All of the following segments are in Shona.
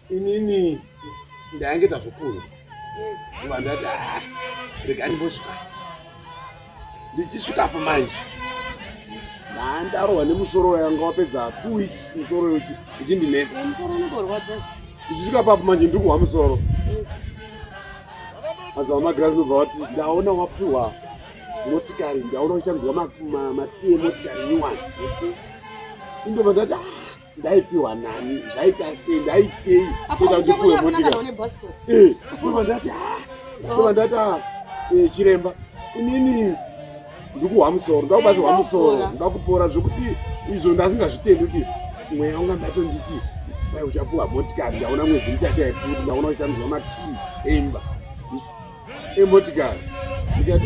inini ndainge ndazokura kuva ndati rega ndimbosvika ndichisvikapo manje ndarohwa nemusoro yanga wapedza 2 weeks musoro uchindinetsa ndichisvika papo manje ndiri kuhwa musoro mazava magirazi nobva wati ndaona wapiwa motikari ndaona uchitambizwa makii emotikari nyuwani indobva ndati ndaipiwa nani zvaita sei ndaitei toda ndipiwe motikari ndobva ndati chiremba inini ndikuhwa musoro ndakubatsirwa musoro ndakupora zvokuti izvo ndasingazvitendi kuti mweya wanga ndatonditi bai uchapiwa motikari ndaona mwedzi mitatu yaifuti ndaona uchitambizwa makii emba emotikari ndikati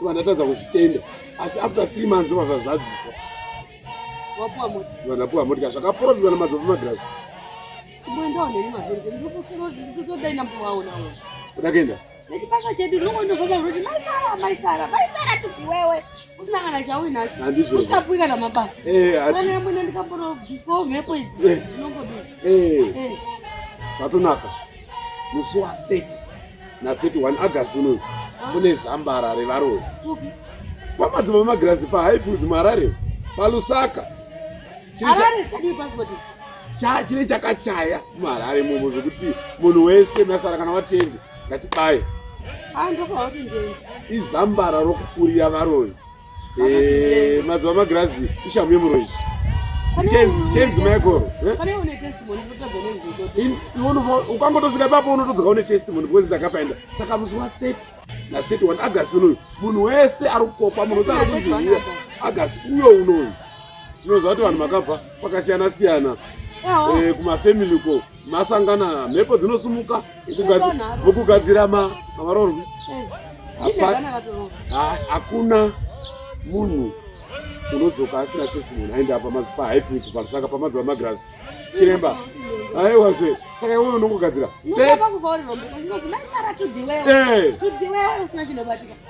iva ndatadza kuzvitenda asi after 3 months obva zvazadziswa ndapuwa motikari zvakaprofitwa namadzova magirazi udakaenda nechipasa chedu nongondogoba kuti maisara tuziwewe usina kana chauinacho usapuwi kana mabasa ane mwine ndikambonobviswawo mhepo idzi zvinongodii zvatonaka musi wa30 na31 August unoyu kune zambara revaroyi pamadzima magirazi paHighfields muHarare paLusaka chine chakachaya muHarare momo zvokuti munhu wese masara kana watende ngatibaye izambara rokukurira varoyi madzima magirazi ishamu yemuroyi tenzi maikoro ukangotosvika ipapo unotodzoka une testimony because ndakapaenda saka musi wa30 na31 August unoyu munhu wese ari kukokwa munhu wese ari kunziviya August uyo unoyu tinoziva kuti vanhu makabva kwakasiyana siyana kumafamily uko masangana mhepo dzinosumuka mukugadzira mamarorwi hakuna munhu unodzoka asina testimony aenda paHighfields paLusaka pamadzima magirazi chiremba aiwazve saka iwe unongogadzira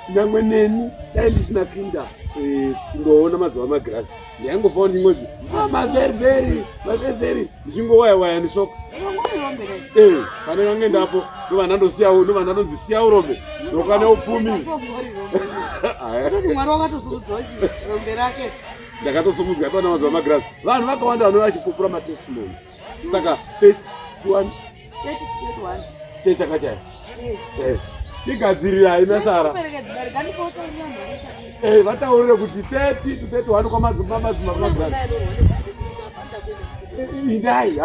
nyangwe neni dai ndisina kuinda kundoona madzima magirazi ndaingofawo ndingodzi maveriveri ndichingowayawaya ndishoka pane kange ndapo ndova ndandondisiyawo rombe dzoka neupfumi ndakatosumudzwa pana madzima magirazi vanhu vakawanda vanova vachipupura matestimony saka 31 chechakachaya tigadzirirai masara vataurire kuti 30 to 31 kwamadzima magirazi indai